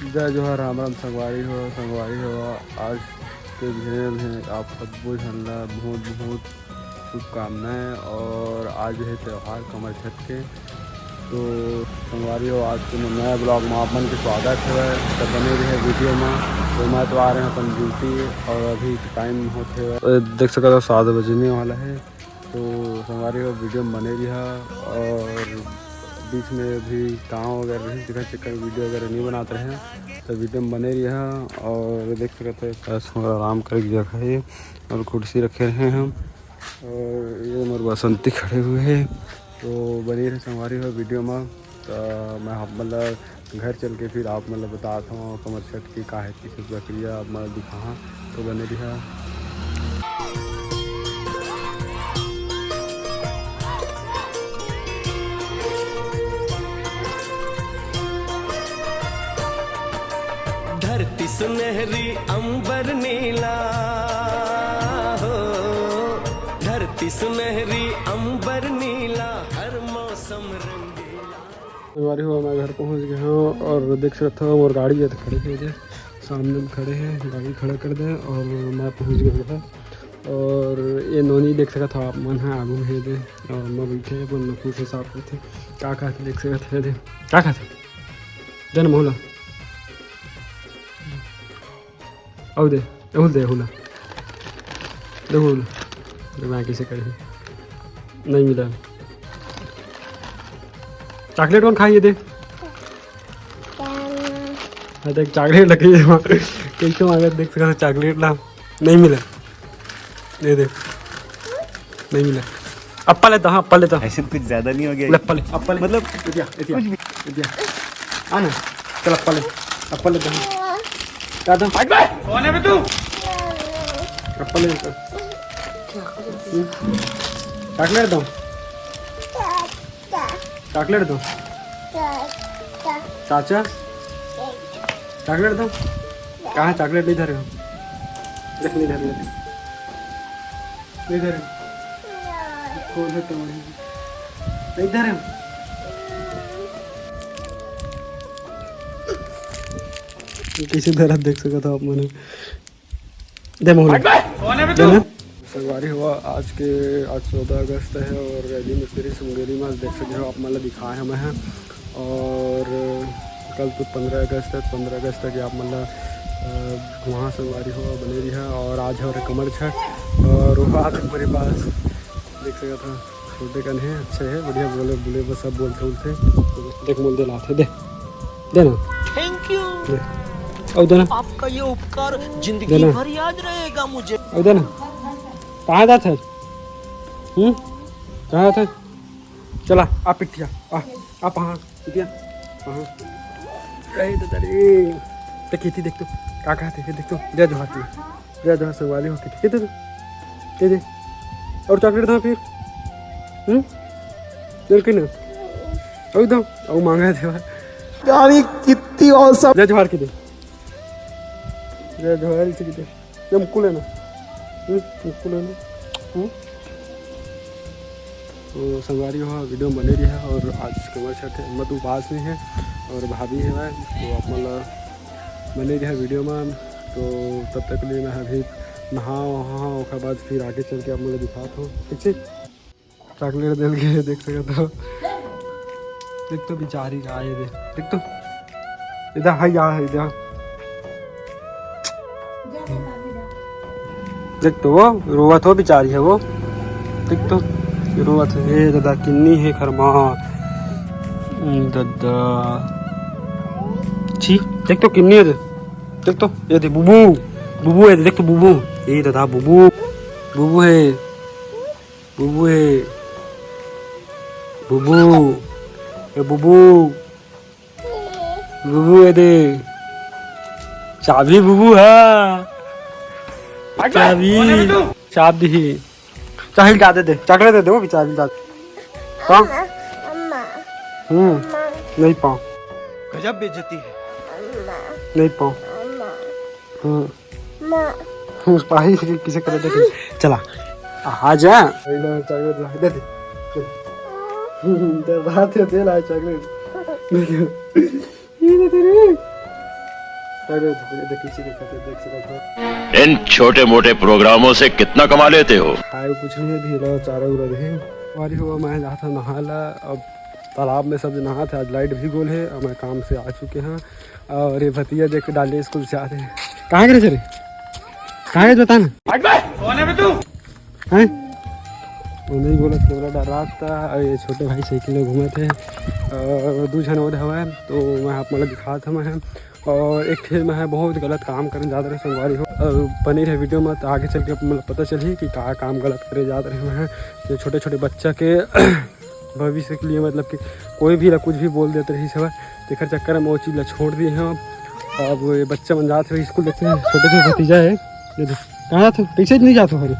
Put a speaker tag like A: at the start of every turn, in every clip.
A: जय जोहार राम राम संगवारी हो। आज के दिन है आप सबको झंडा बहुत बहुत शुभकामनाएँ। और आज है त्यौहार कमर छठ के, तो संगवारी हो आज के नया ब्लॉग में आप मन के स्वागत है। तो बने रहे वीडियो में। तो मैं तो आ रहे हैं अपन ड्यूटी और अभी टाइम होते हुए देख सका तो 7 बजने वाला है। तो संगवारी हो वीडियो में बने रहा और बीच में भी गाँव वगैरह रही जगह चक्कर वीडियो वगैरह नहीं बनाते रहे, तो वीडियो में बने रहा। और देख सकते हैं आराम कर जगह है और कुर्सी रखे रहे हैं और ये हमारे बसंती खड़े हुए हैं। तो बनी रहे संगवारी हो वीडियो में। तो मैं मतलब घर चल के फिर आप मतलब बताता हूँ कमर छठ की का है किसी प्रक्रिया आप मतलब दिखा। तो बने रहा।
B: धरती सुनहरी अंबर नीला हो, धरती सुनहरी अंबर नीला, हर मौसम रंगीला।
A: हमारी हुआ मैं घर पहुंच गया हूँ और देख सकता हूँ और गाड़ी है तो खड़े हैं सामने में खड़े हैं, गाड़ी खड़ा कर दे और मैं पहुंच गया था। और ये नोनी देख सका था आप मन है आगू में दे और मैं बैठे अपन नकू के साथ थे क्या कहते देख सका थे दे क्या कहते जन मोहला औ दे एहुल दे हुला देखो मैं कैसे करे नहीं मिला। चॉकलेट कौन खाइए दे देख चॉकलेट लगी कैसे मांगे देख सका चॉकलेट ला नहीं मिला दे दे नहीं मिला। अप्पा लेता हाँ अप्पा लेता
C: ऐसे कुछ ज्यादा नहीं हो गया
A: अप्पा ले मतलब आना चल अप्पा लेता हूँ क्या था कौन है बे तू अप्पा ले चॉकलेट दो चॉकलेट दो चाचा चॉकलेट दो कहाँ चॉकलेट नहीं धरे हो देख नहीं धरे नहीं धरे खोल है तो नहीं धरे किसी तरह देख सका था आप मैंने दे मोहल्ला संगवारी हुआ आज 14 अगस्त है और रैली में फिर मुंगेरी में देख सकते हो आप मतलब दिखाए हमें हैं। और कल तो 15 अगस्त है, 15 अगस्त तक आप मतलब वहाँ संगवारी हुआ बने रही है। और आज है कमर छठ और वो आज हमारे पास देख सका था छोटे कन है अच्छे है बढ़िया बोले बोले बस सब बोलते उलते देख मोल दे लाते दे देना
B: थैंक यू
A: और देना
B: आपका ये उपकार जिंदगी भर याद रहेगा मुझे।
A: और देना कहाँ जाते हैं कहाँ जाते चला आप पिटिया आप हाँ पिटिया हाँ अरे तो खेती देख तो क्या कहते हैं देख तो जय जोहार संगवारी हो के दे और चॉकलेट था फिर चल के ना और दो और मांगा थे
C: गाड़ी कितनी औसम।
A: जय जोहार के दे जय जोहार से दे ये मुक्कू लेना मुक्कू लेना। तो संगवारी हो वीडियो बने रही है और आज कमर छठ है मत उपास में है और भाभी है वह तो आप मतलब बने रही है वीडियो में। तो तब तक के लिए मैं अभी नहा वहाँ उसके बाद फिर आगे चल के आप मुझे दिखाता हूँ ठीक से। चॉकलेट दिल के देख सकते हो देख तो बेचारी का आए दे देख तो इधर हाई जा इधर देख तो वो रोवा तो बेचारी है वो देख तो रोवा तो ये दादा किन्नी है खरमा दादा छी देख तो किन्नी है देख तो ये दे बुबू है देख तो बुबू ये दादा बुबू है बुबू ये बुबू है दे चाबी बुबू है चाबी चाहिए क्या दे चॉकलेट दे दो बेचारी पाँव नहीं पाँव
B: गजब बेइज्जती है
A: नहीं पाँव उस पाही किसे कर दे चला आ जा चॉकलेट दे दे रात दे ला चॉकलेट
D: इन छोटे मोटे प्रोग्रामों से कितना कमा लेते हो?
A: कुछ नहीं भी चारा उरा रहे हमारी हुआ। मैं जहाँ था नहाला, अब तालाब में सब नहा थे। आज लाइट भी गोल है और मैं काम से आ चुके हैं। और ये भतीजा देख के डाले स्कूल से आते हैं। कहाँ गए चले, कहाँ गए बताना हैं? वो नहीं बोला, कैमरा डर रहा था। और ये छोटे भाई साइकिल में घूमे थे और 2 जन और हवा है, तो मैं आप मतलब दिखा था मैं। और एक खेल में है बहुत गलत काम करने जा रहे संगवारी हो। बनी रहे वीडियो में, तो आगे चल के मतलब पता चली कि क्या काम गलत करे जा रहे हैं। ये छोटे छोटे बच्चा के भविष्य के लिए मतलब कि कोई भी कुछ भी बोल देते रही सब, तेकर चक्कर में वो चीज़ छोड़ दिए हैं। अब ये बच्चा बन जाते हैं स्कूल, देखते हैं छोटे छोटे भतीजा है। ये कहाँ जाते हो, पीछे नहीं जाते हो? हरी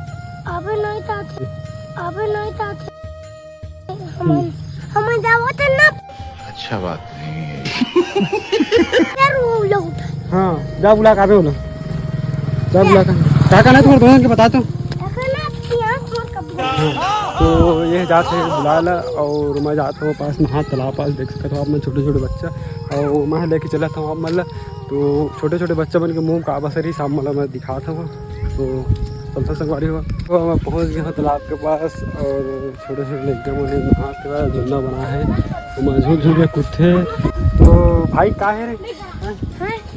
E: हमें दावत है ना।
D: अच्छा बात नहीं है।
A: हाँ जा बुला का बोलो, जा बुला का क्या करना है तुम्हारे दोस्त के बता तो। तो ये जाते हैं बुला ला, और मैं जाता हूँ पास नहा तालाब पास। देख सकते हो आप, मैं छोटे छोटे बच्चा और मैं लेके चला था वहाँ मतलब। तो छोटे छोटे बच्चा बन के मुँह का बसर ही साफ मतलब मैं दिखाता हूँ। तो चलता संगवारी हुआ, तो मैं पहुँच गया तालाब के पास। और छोटे छोटे लड़के मुझे नहाते हुए झूलना बना है, तो मैं झूल झूल के कूदते। तो भाई का है रे,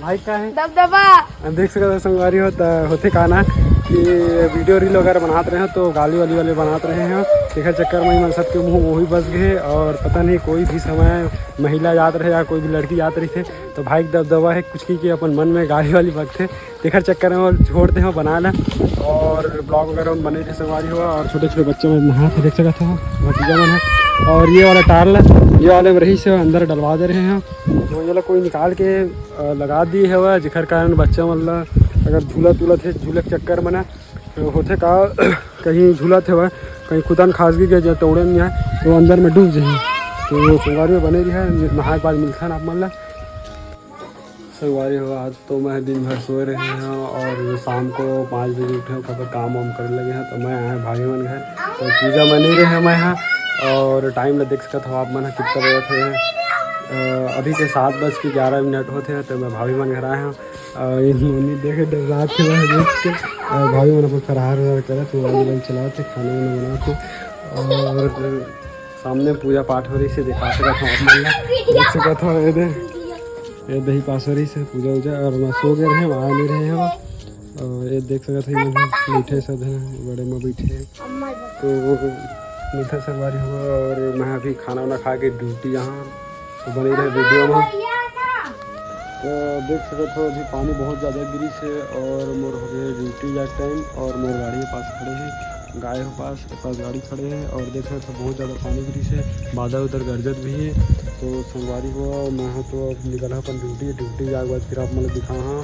A: भाई का है दबदबा। देख सकते हो संगवारी होते का ना कि वीडियो रील वगैरह बनाते रहे हैं, तो गाली वाली वाले बनाते रहे हैं। देखा चक्कर में मैं सबके मुँह वही बस गए। और पता नहीं कोई भी समय महिला याद रहे या कोई भी लड़की याद रही थे, तो भाई दबदबा है कुछ की अपन मन में गाली वाली बगते। देखा चक्कर में वो छोड़ते हैं बना लें। और ब्लॉग वगैरह में बने थे संगवारी हुआ। और छोटे छोटे बच्चे में नहा थे, देख सकता था भतीजा मन है। और ये वाला टारला, ये वाले में रही से अंदर डलवा दे रहे हैं। तो ये कोई निकाल के लगा दी है वह, जिखर कारण बच्चा मतलब अगर झूला तूला थे, झूले के चक्कर में ना होते का कहीं झूला थे वह कहीं खुदा खासगी के जो तोड़े नहीं है, तो अंदर में डूब जाए। तो संगवारी में बने रही है, नहा के बाद मिलता है आप मतलब संगवारी हुआ। आज तो मैं दिन भर सोए रहे हैं और शाम को 5 बजे उठे, खबर काम वाम करने लगे हैं। तो मैं आया भाभी मन घर, तो पूजा में नहीं रहे मैं यहाँ। और टाइम देख सकता था आप मन कितना बजे थे, अभी के 7:11 होते हैं। तो मैं भाभी मन घर आया हूँ। देखे रात के देख के भाभी मन अपन फरार वरार करे, तो मोबाइल चलाते, खाना वाना बनाते। और सामने पूजा पाठ हो रही से दिखा सकता था आप मन, देख सकता था ये दही पास हो रही से पूजा वूजा। और मैं सो गए रहे, आ नहीं रहे हैं। और ये देख सकते थे मीठे सब हैं, बड़े में बैठे। तो मीठा संगवारी हुआ। और मैं अभी खाना वाना खा के ड्यूटी यहाँ तो बनी रहे वीडियो में। तो देख सकते हो अभी पानी बहुत ज़्यादा गिरी से। और मोर हो गए ड्यूटी जा टाइम, और मोर गाड़ी के पास खड़े हैं, गाय के पास गाड़ी खड़े हैं। और देख सकते हो बहुत ज़्यादा पानी गिरी से, बादल उधर गरजत भी है। तो संगवारी हुआ मैं तो अब निकला अपन ड्यूटी जाके बाद फिर आप मतलब दिखा हाँ।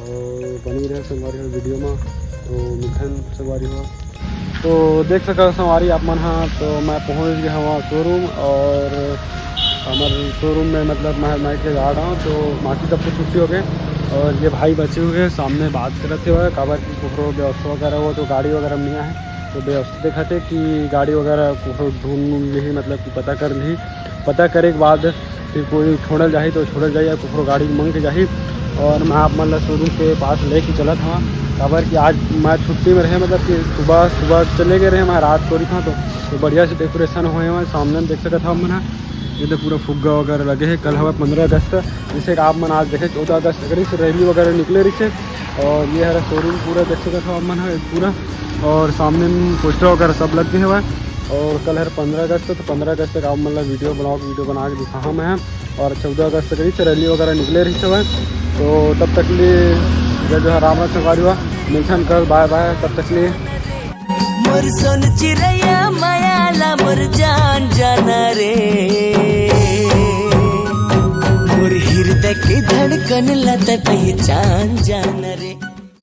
A: और बनी रहे संगवारी हुआ वीडियो में। तो मिथन संगवारी हुआ, तो देख सकते हो संगवारी आप मन। हाँ तो मैं पहुँच गया वहाँ शोरूम। और हमारे शोरूम में मतलब मैं के जा रहा हूँ, तो बाकी सबको छुट्टी हो गई। और ये भाई बचे हुए सामने बात कर रहे थे काबर की कुहरो व्यवस्था वगैरह हो, तो गाड़ी वगैरह नहीं आए। तो व्यवस्था देखा थे कि गाड़ी वगैरह कुहरो ढूंढ ली, मतलब कि पता कर ली। पता करे के बाद फिर कोई छोड़ल जाही तो छोड़ल जाए, या कुहरो गाड़ी मंग के जाही। और मैं आप मतलब शोरूम के पास ले कर चला था काबर कि आज मैं छुट्टी में रहे, मतलब कि सुबह चले गए रहे, मैं रात को रही था। तो बढ़िया से डेकोरेशन हुए हैं सामने में, देख सकता था मैंने। ये तो पूरा फुग्गा वगैरह लगे हैं। कल हवा 15 अगस्त, जिसे आप मन आज देखे 14 अगस्त करी से रैली वगैरह निकले रही से। और ये हमारा शोरूम पूरा देख सकता था आप मन है पूरा। और सामने में पोस्टर वगैरह सब लग गए हुआ। और कल है 15 अगस्त, तो 15 अगस्त तक आप मतलब वीडियो बना के दिखा मैं। और 14 अगस्त करी से रैली वगैरह निकले रही सब। तो तब तक लिए जो है राम संगवारी हुआ, मिलथन कर बाय बाय, तब तक लिए
B: मोर सोन चिरैया मायाला मोर जान जाना रे, मोर हृदय की धड़कन लता पहचान जाना रे।